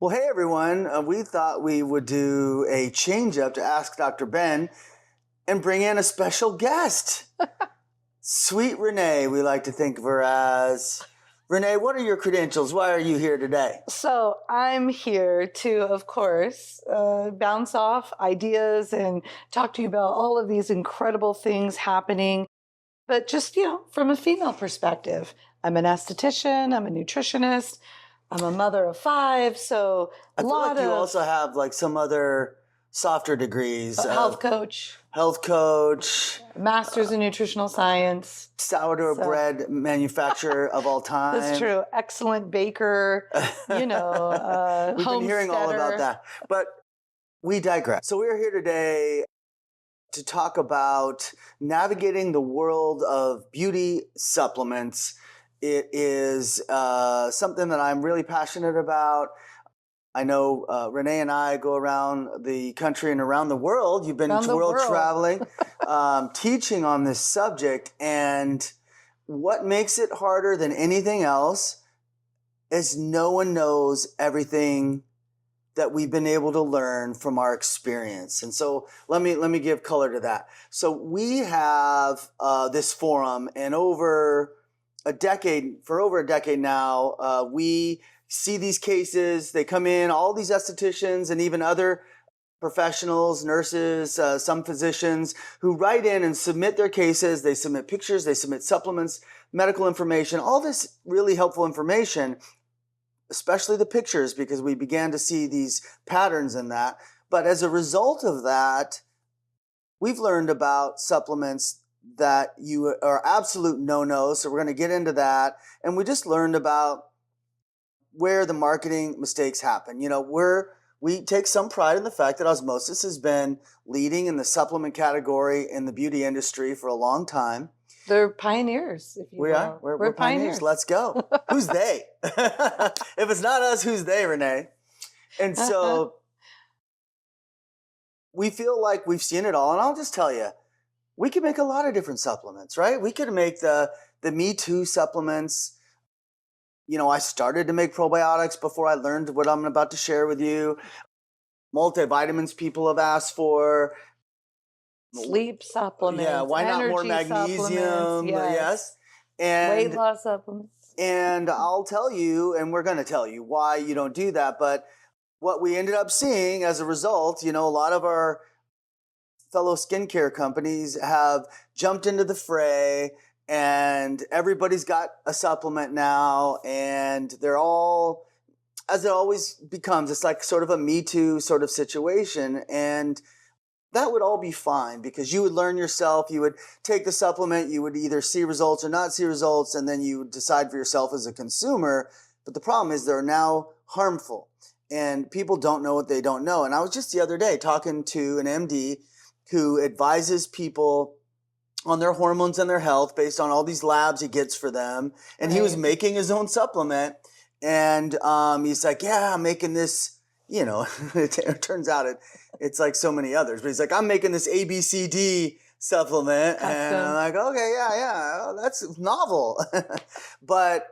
Well, hey everyone. We thought we would do a change up to Ask Dr. Ben and bring in a special guest. Sweet Renee, we like to think of her as. Renee, what are your credentials? Why are you here today? So I'm here to, of course, bounce off ideas and talk to you about all of these incredible things happening, but just, from a female perspective. I'm an esthetician, I'm a nutritionist, I'm a mother of 5, so I feel like you also have like some other softer degrees. Health coach, master's in nutritional science, sourdough bread manufacturer of all time. That's true. Excellent baker, We've been hearing all about that, but we digress. So we're here today to talk about navigating the world of beauty supplements. It is something that I'm really passionate about. I know Renee and I go around the country and around the world. You've been world traveling, teaching on this subject. And what makes it harder than anything else is no one knows everything that we've been able to learn from our experience. And so let me give color to that. So we have this forum, and for over a decade now, we see these cases. They come in, all these estheticians and even other professionals, nurses, some physicians who write in and submit their cases. They submit pictures, they submit supplements, medical information, all this really helpful information, especially the pictures, because we began to see these patterns in that. But as a result of that, we've learned about supplements that you are absolute no-nos. So we're going to get into that. And we just learned about where the marketing mistakes happen. We take some pride in the fact that Osmosis has been leading in the supplement category in the beauty industry for a long time. They're pioneers. If you we are. We're pioneers. Let's go. Who's they? If it's not us, who's they, Renee? And so we feel like we've seen it all. And I'll just tell you, we could make a lot of different supplements, right? We could make the Me Too supplements. I started to make probiotics before I learned what I'm about to share with you. Multivitamins people have asked for. Sleep supplements. Yeah, why not more magnesium? Yes. And weight loss supplements. And I'll tell you, and we're going to tell you why you don't do that. But what we ended up seeing as a result, a lot of our fellow skincare companies have jumped into the fray, and everybody's got a supplement now, and they're all, as it always becomes, it's like sort of a Me Too sort of situation. And that would all be fine because you would learn yourself, you would take the supplement, you would either see results or not see results, and then you would decide for yourself as a consumer. But the problem is they're now harmful, and people don't know what they don't know. And I was just the other day talking to an MD who advises people on their hormones and their health based on all these labs he gets for them. And he was making his own supplement. And he's like, yeah, I'm making this, it turns out it's like so many others. But he's like, I'm making this ABCD supplement. And I'm like, okay, yeah, that's novel. But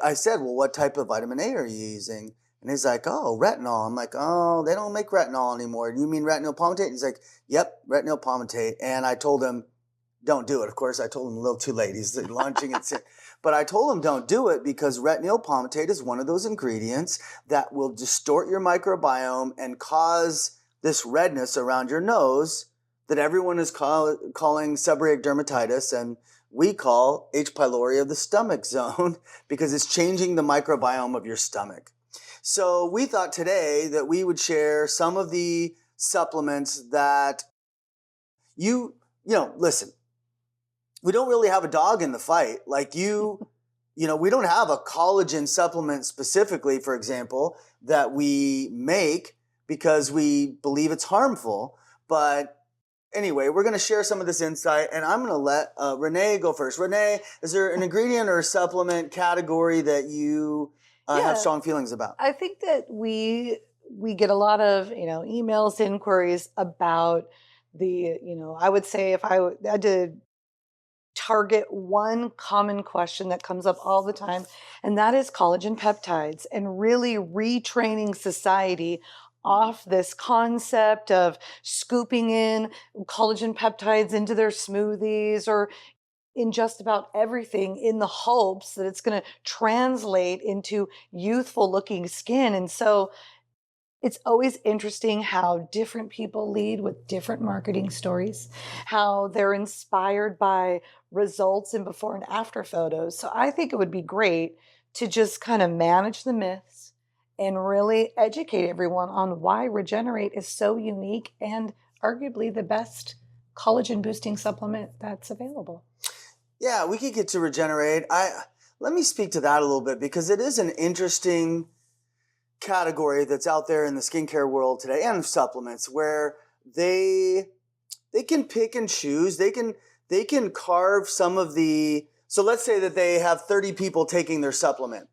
I said, well, what type of vitamin A are you using? And he's like, oh, retinol. I'm like, oh, they don't make retinol anymore. You mean retinol palmitate? And he's like, yep, retinol palmitate. And I told him, don't do it. Of course, I told him a little too late. He's launching it soon. But I told him don't do it because retinol palmitate is one of those ingredients that will distort your microbiome and cause this redness around your nose that everyone is calling seborrheic dermatitis, and we call H. pylori of the stomach zone because it's changing the microbiome of your stomach. So we thought today that we would share some of the supplements that listen, we don't really have a dog in the fight. Like we don't have a collagen supplement specifically, for example, that we make because we believe it's harmful. But anyway, we're going to share some of this insight, and I'm going to let Renee go first. Renee, is there an ingredient or a supplement category that you have strong feelings about? I think that we get a lot of, emails, inquiries about I would say if I had to target one common question that comes up all the time, and that is collagen peptides, and really retraining society off this concept of scooping in collagen peptides into their smoothies or in just about everything in the hopes that it's going to translate into youthful looking skin. And so it's always interesting how different people lead with different marketing stories, how they're inspired by results in before and after photos. So I think it would be great to just kind of manage the myths and really educate everyone on why Regenerate is so unique and arguably the best collagen boosting supplement that's available. Yeah, we could get to Regenerate. Let me speak to that a little bit because it is an interesting category that's out there in the skincare world today and supplements where they can pick and choose. They can carve some of the, so let's say that they have 30 people taking their supplement.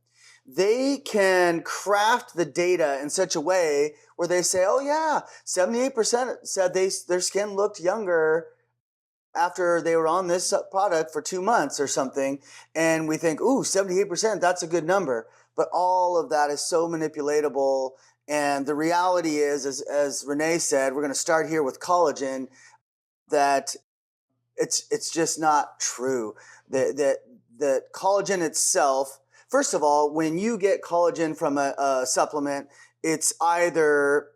They can craft the data in such a way where they say, oh yeah, 78% said their skin looked younger after they were on this product for 2 months or something. And we think, ooh, 78%, that's a good number. But all of that is so manipulatable. And the reality is, as Rene said, we're going to start here with collagen, that it's just not true. That collagen itself, first of all, when you get collagen from a supplement, it's either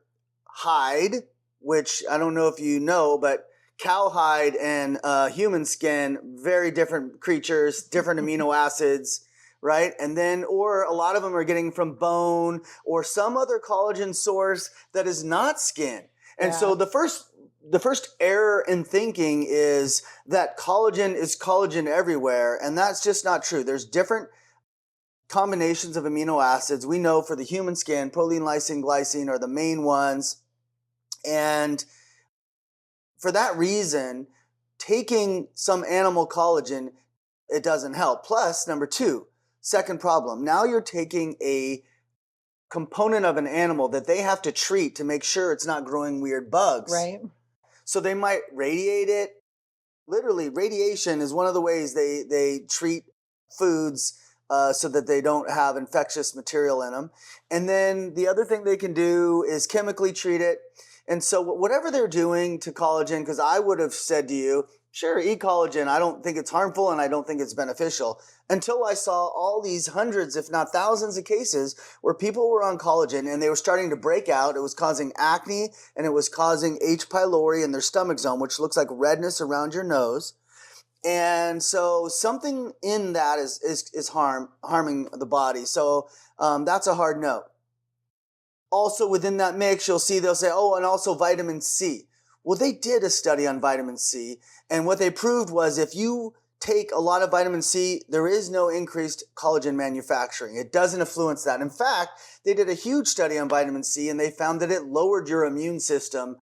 hide, which I don't know if you know, but cowhide and human skin, very different creatures, different amino acids, right? And then, or a lot of them are getting from bone or some other collagen source that is not skin. And so the first error in thinking is that collagen is collagen everywhere, and that's just not true. There's different combinations of amino acids. We know for the human skin, proline, lysine, glycine are the main ones. And for that reason, taking some animal collagen, it doesn't help. Plus, number two, second problem, now you're taking a component of an animal that they have to treat to make sure it's not growing weird bugs. Right. So they might radiate it. Literally, radiation is one of the ways they treat foods so that they don't have infectious material in them. And then the other thing they can do is chemically treat it. And so whatever they're doing to collagen, because I would have said to you, sure, eat collagen. I don't think it's harmful and I don't think it's beneficial. Until I saw all these hundreds, if not thousands of cases where people were on collagen and they were starting to break out. It was causing acne and it was causing H. pylori in their stomach zone, which looks like redness around your nose. And so something in that is harming the body. So that's a hard no. Also within that mix, you'll see they'll say, oh, and also vitamin C. Well, they did a study on vitamin C, and what they proved was if you take a lot of vitamin C, there is no increased collagen manufacturing. It doesn't influence that. In fact, they did a huge study on vitamin C, and they found that it lowered your immune system.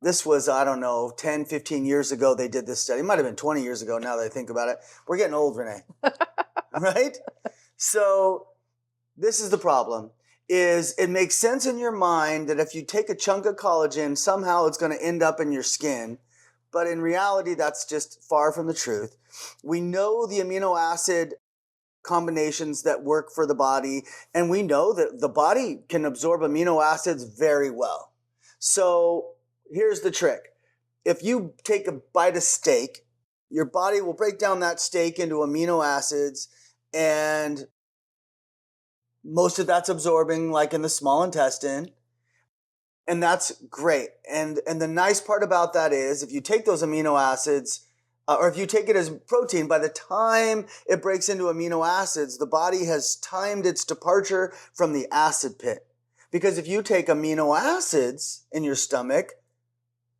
This was, I don't know, 10, 15 years ago they did this study. It might have been 20 years ago now that I think about it. We're getting old, Rene. Right? So this is the problem. Is it makes sense in your mind that if you take a chunk of collagen, somehow it's going to end up in your skin. But in reality, that's just far from the truth. We know the amino acid combinations that work for the body, and we know that the body can absorb amino acids very well. So here's the trick. If you take a bite of steak, your body will break down that steak into amino acids, and most of that's absorbing like in the small intestine. And that's great. And the nice part about that is if you take those amino acids, or if you take it as protein, by the time it breaks into amino acids, the body has timed its departure from the acid pit. Because if you take amino acids in your stomach,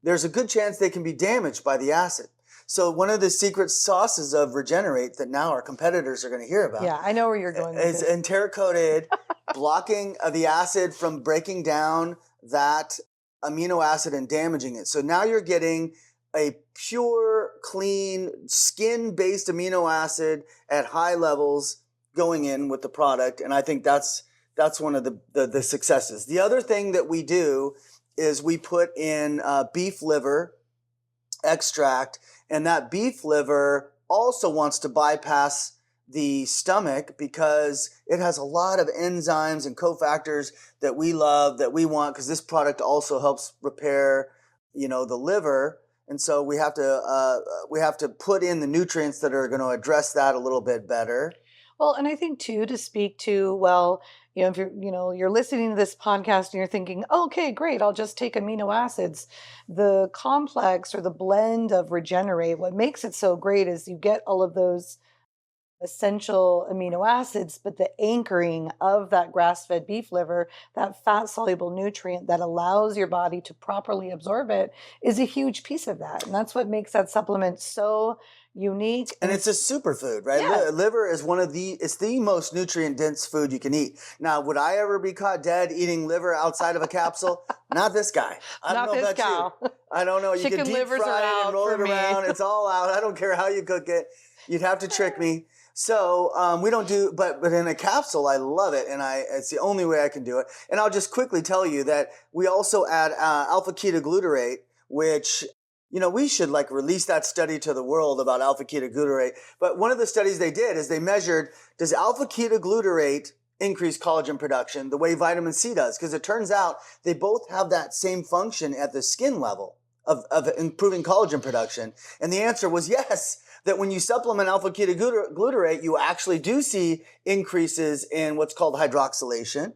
there's a good chance they can be damaged by the acid. So one of the secret sauces of Regenerate that now our competitors are going to hear about. Yeah, I know where you're going with is this. enteric-coated, blocking the acid from breaking down that amino acid and damaging it. So now you're getting a pure, clean, skin-based amino acid at high levels going in with the product. And I think that's one of the successes. The other thing that we do is we put in beef liver extract, and that beef liver also wants to bypass the stomach because it has a lot of enzymes and cofactors that we love, that we want, because this product also helps repair, the liver. And so we have to put in the nutrients that are going to address that a little bit better. Well, and I think too, to speak to, well, if you're listening to this podcast and you're thinking, okay, great, I'll just take amino acids. The complex or the blend of Regenerate, what makes it so great is you get all of those essential amino acids, but the anchoring of that grass-fed beef liver, that fat-soluble nutrient that allows your body to properly absorb it, is a huge piece of that. And that's what makes that supplement so unique. And it's a superfood, right? Yes. Liver is it's the most nutrient dense food you can eat. Now, would I ever be caught dead eating liver outside of a capsule? Not this guy. I don't know about you. I don't know. You Chicken can deep livers fry are it out and roll for it me. around. It's all out. I don't care how you cook it. You'd have to trick me. So we don't do, but in a capsule, I love it, and it's the only way I can do it. And I'll just quickly tell you that we also add alpha-ketoglutarate, which we should release that study to the world about alpha-ketoglutarate. But one of the studies they did is they measured, does alpha-ketoglutarate increase collagen production the way vitamin C does? Because it turns out they both have that same function at the skin level of improving collagen production. And the answer was yes, that when you supplement alpha-ketoglutarate, you actually do see increases in what's called hydroxylation.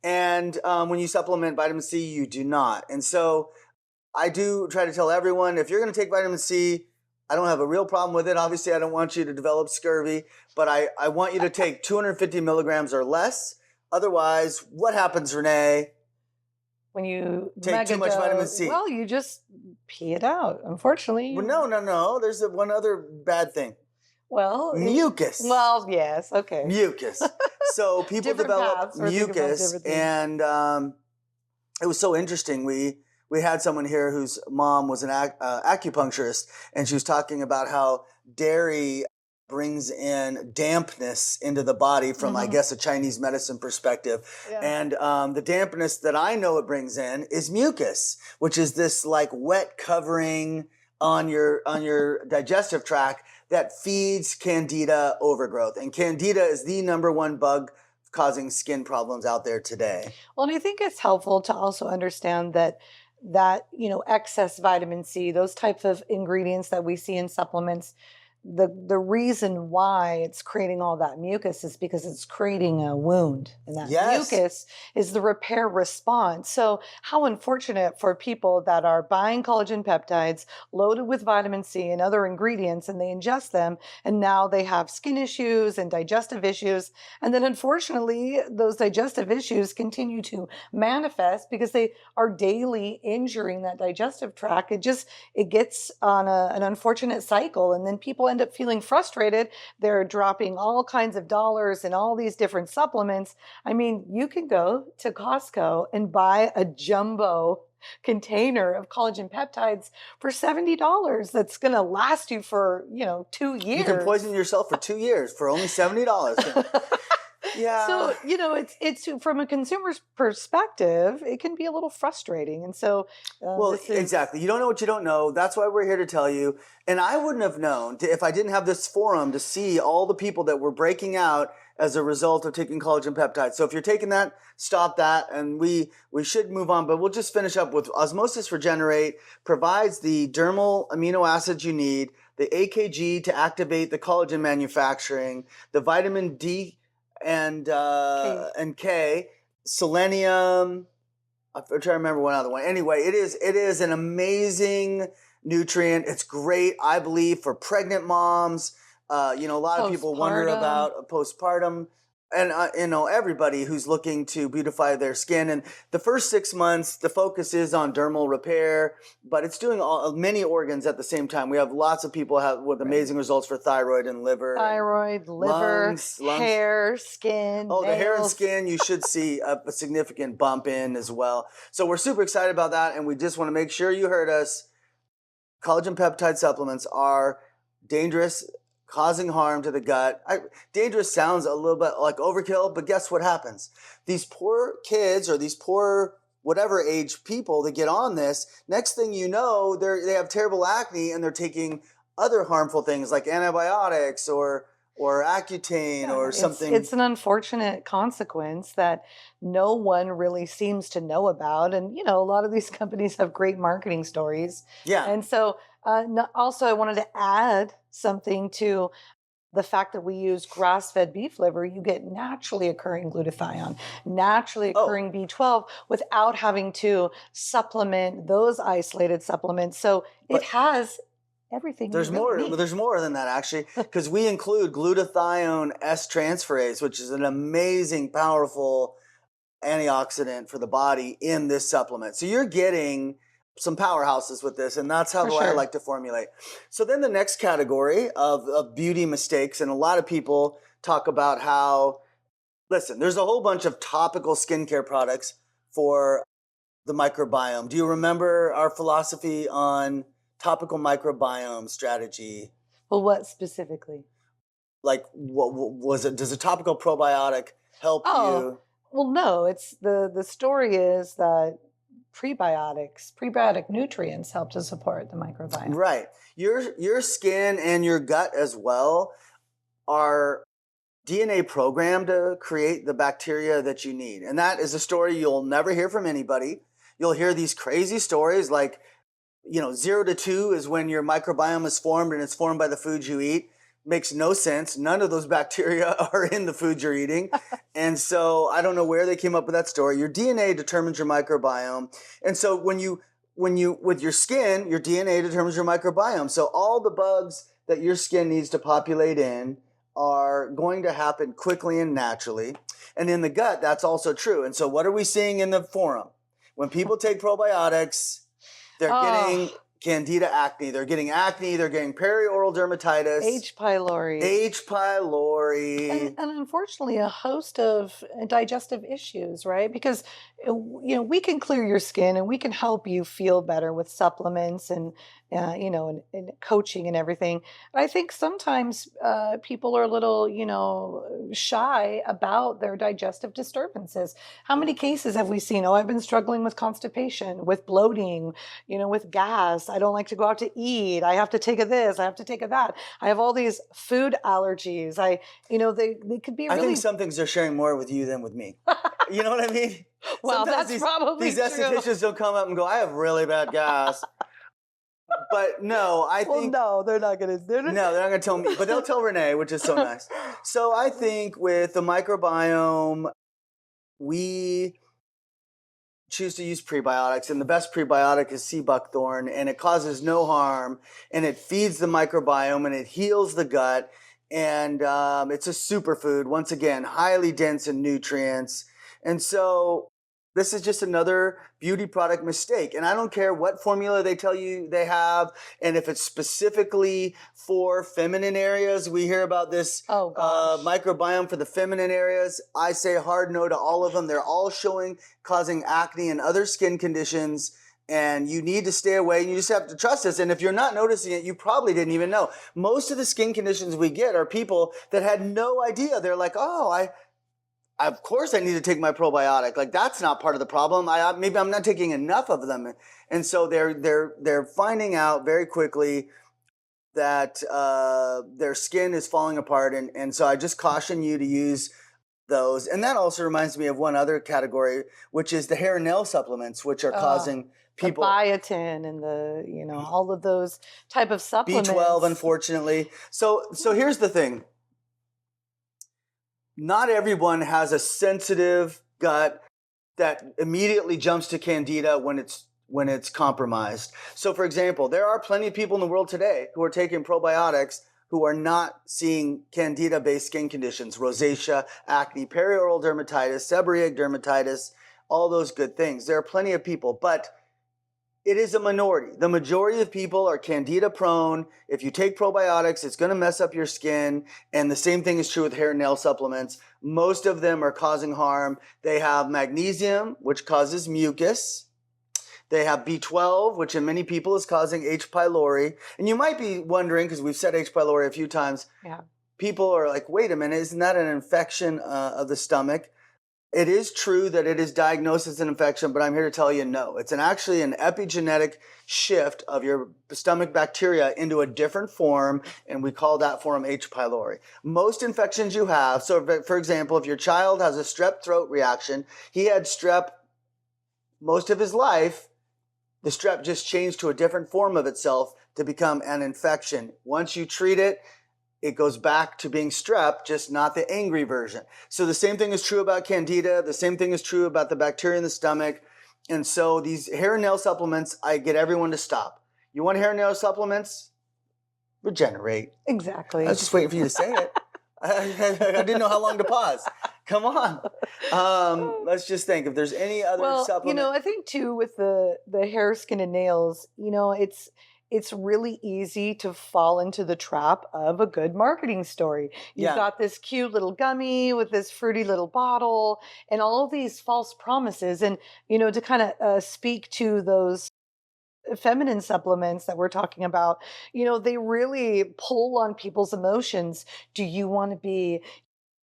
And when you supplement vitamin C, you do not. And so I do try to tell everyone, if you're going to take vitamin C, I don't have a real problem with it. Obviously, I don't want you to develop scurvy, but I want you to take 250 milligrams or less. Otherwise, what happens, Renee? When you take too much vitamin C. Well, you just pee it out, unfortunately. Well, no. There's one other bad thing. Well, mucus. Well, yes, okay. Mucus. So people develop mucus, and it was so interesting. We had someone here whose mom was an acupuncturist, and she was talking about how dairy brings in dampness into the body from, I guess, a Chinese medicine perspective. Yeah. And the dampness that I know it brings in is mucus, which is this wet covering on your digestive tract that feeds candida overgrowth. And candida is the number one bug causing skin problems out there today. Well, and I think it's helpful to also understand that excess vitamin C, those types of ingredients that we see in supplements, the reason why it's creating all that mucus is because it's creating a wound, and that mucus is the repair response. So how unfortunate for people that are buying collagen peptides loaded with vitamin C and other ingredients, and they ingest them, and now they have skin issues and digestive issues. And then unfortunately, those digestive issues continue to manifest because they are daily injuring that digestive tract. It gets on an unfortunate cycle, and then people end up feeling frustrated. They're dropping all kinds of dollars in all these different supplements. I mean, you can go to Costco and buy a jumbo container of collagen peptides for $70 that's going to last you for 2 years. You can poison yourself for 2 years for only $70. Yeah. So, it's from a consumer's perspective, it can be a little frustrating. And so, exactly. You don't know what you don't know. That's why we're here to tell you. And I wouldn't have known if I didn't have this forum to see all the people that were breaking out as a result of taking collagen peptides. So if you're taking that, stop that. And we should move on, but we'll just finish up with Osmosis Regenerate provides the dermal amino acids you need, the AKG to activate the collagen manufacturing, the vitamin D and K, selenium. I'm trying to remember one other one. Anyway, it is an amazing nutrient. It's great, I believe, for pregnant moms. A lot of people wonder about postpartum, and everybody who's looking to beautify their skin. And the first 6 months, the focus is on dermal repair, but it's doing many organs at the same time. We have lots of people with amazing results for thyroid and liver. Thyroid, liver, lungs, hair, skin. Oh, nails. The hair and skin, you should see a significant bump in as well. So we're super excited about that, and we just want to make sure you heard us. Collagen peptide supplements are dangerous, causing harm to the gut. Dangerous sounds a little bit like overkill, but guess what happens? These poor kids or these poor whatever age people that get on this, next thing you know, they have terrible acne and they're taking other harmful things like antibiotics or Accutane Yeah, or something. it's an unfortunate consequence that no one really seems to know about. And, a lot of these companies have great marketing stories. Yeah. And so, also, I wanted to add something to the fact that we use grass-fed beef liver. You get naturally occurring glutathione, naturally Oh, occurring B12 without having to supplement those isolated supplements. So it but has everything you there's really more. need. There's more than that actually, because we include glutathione S transferase, which is an amazing, powerful antioxidant for the body in this supplement. So you're getting some powerhouses with this, and that's how For the way I sure. like to formulate. So then the next category of beauty mistakes, and a lot of people talk about how, listen, there's a whole bunch of topical skincare products for the microbiome. Do you remember our philosophy on topical microbiome strategy? Well, what specifically? Like, what was it? Does a topical probiotic help Oh, you? well, no, it's the story is that prebiotic nutrients help to support the microbiome. Right. Your skin and your gut as well are DNA programmed to create the bacteria that you need. And that is a story you'll never hear from anybody. You'll hear these crazy stories like, 0 to 2 is when your microbiome is formed, and it's formed by the foods you eat. Makes no sense. None of those bacteria are in the foods you're eating. And so I don't know where they came up with that story. Your DNA determines your microbiome. And so with your skin, your DNA determines your microbiome. So all the bugs that your skin needs to populate in are going to happen quickly and naturally. And in the gut, that's also true. And so what are we seeing in the forum? When people take probiotics, they're getting Oh, candida acne. They're getting acne. They're getting perioral dermatitis, H. pylori. H. pylori. And unfortunately, a host of digestive issues, right? Because we can clear your skin and we can help you feel better with supplements and and coaching and everything. But I think sometimes people are a little shy about their digestive disturbances. How many cases have we seen? Oh, I've been struggling with constipation, with bloating, with gas. I don't like to go out to eat. I have to take a this. I have to take a that. I have all these food allergies. They could be I think really some things are sharing more with you than with me. You know what I mean? well. Sometimes That's probably these true. estheticians don't come up and go, I have really bad gas. But no, I Well, think no, they're not gonna. no, they're not going to tell me, but they'll tell Renee, which is so nice. So I think with the microbiome, we choose to use prebiotics, and the best prebiotic is sea buckthorn, and it causes no harm, and it feeds the microbiome, and it heals the gut, and it's a superfood. Once again, highly dense in nutrients, and so this is just another beauty product mistake. And I don't care what formula they tell you they have, and if it's specifically for feminine areas, we hear about this Oh gosh. microbiome for the feminine areas. I say hard no to all of them. They're all causing acne and other skin conditions, and you need to stay away. You just have to trust us. And if you're not noticing it, you probably didn't even know. Most of the skin conditions we get are people that had no idea. They're like, oh, of course I need to take my probiotic. Like, that's not part of the problem. Maybe I'm not taking enough of them. And so they're finding out very quickly that their skin is falling apart. And so I just caution you to use those. And that also reminds me of one other category, which is the hair and nail supplements, which are Oh, causing the people biotin and all of those type of B12, supplements. unfortunately. So here's the thing. Not everyone has a sensitive gut that immediately jumps to candida when it's compromised. So for example, there are plenty of people in the world today who are taking probiotics who are not seeing candida-based skin conditions, rosacea, acne, perioral dermatitis, seborrheic dermatitis, all those good things. There are plenty of people, but it is a minority. The majority of people are candida prone. If you take probiotics, it's going to mess up your skin. And the same thing is true with hair and nail supplements. Most of them are causing harm. They have magnesium, which causes mucus. They have B12, which in many people is causing H. pylori. And you might be wondering, because we've said H. pylori a few times, Yeah. people are like, wait a minute, isn't that an infection of the stomach? It is true that it is diagnosed as an infection, but I'm here to tell you no. It's actually an epigenetic shift of your stomach bacteria into a different form, and we call that form H. pylori. Most infections you have, so for example, if your child has a strep throat reaction, he had strep most of his life, the strep just changed to a different form of itself to become an infection. Once you treat it, it goes back to being strep, just not the angry version. So the same thing is true about candida. The same thing is true about the bacteria in the stomach. And so these hair and nail supplements, I get everyone to stop. You want hair and nail supplements? Regenerate. Exactly. I was just waiting for you to say it. I didn't know how long to pause. Come on. Let's just think if there's any other supplement. I think too with the hair, skin, and nails, it's really easy to fall into the trap of a good marketing story. You've got this cute little gummy with this fruity little bottle and all of these false promises. And, to kind of speak to those feminine supplements that we're talking about, they really pull on people's emotions. Do you want to be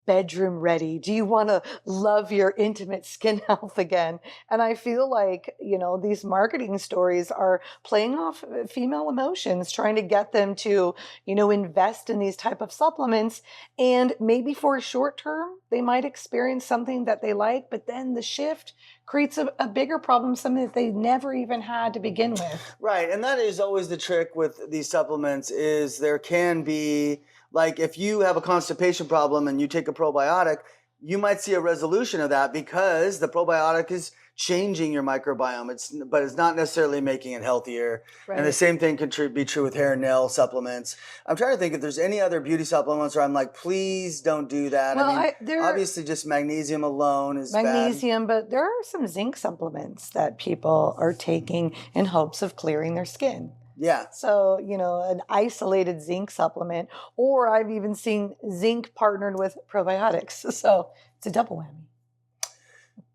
bedroom ready? Do you want to love your intimate skin health again? And I feel like, these marketing stories are playing off female emotions, trying to get them to, invest in these type of supplements. And maybe for a short term, they might experience something that they like, but then the shift creates a bigger problem, something that they never even had to begin with. Right. And that is always the trick with these supplements is there can be, like if you have a constipation problem and you take a probiotic, you might see a resolution of that because the probiotic is changing your microbiome, but it's not necessarily making it healthier. Right. And the same thing can be true with hair and nail supplements. I'm trying to think if there's any other beauty supplements where I'm like, please don't do that. Well, obviously just magnesium alone is magnesium, bad. But there are some zinc supplements that people are taking in hopes of clearing their skin. Yeah. So, an isolated zinc supplement, or I've even seen zinc partnered with probiotics. So it's a double whammy.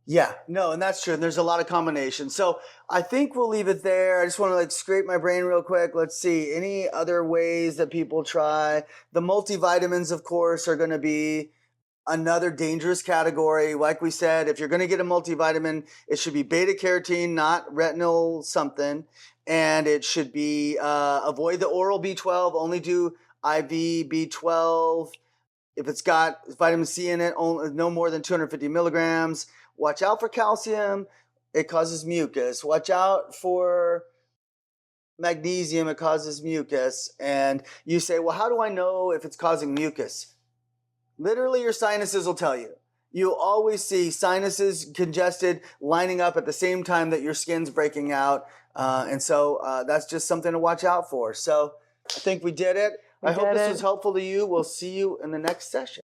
Yeah, no, and that's true. And there's a lot of combinations. So I think we'll leave it there. I just want to scrape my brain real quick. Let's see. Any other ways that people try? The multivitamins, of course, are going to be another dangerous category. Like we said, if you're going to get a multivitamin, it should be beta carotene, not retinol something. And it should be avoid the oral B12, only do IV B12. If it's got vitamin C in it, no more than 250 milligrams. Watch out for calcium. It causes mucus. Watch out for magnesium. It causes mucus. And you say, well, how do I know if it's causing mucus? Literally, your sinuses will tell you. You'll always see sinuses congested lining up at the same time that your skin's breaking out. And so that's just something to watch out for. So I think we did it. I hope this was helpful to you. We'll see you in the next session.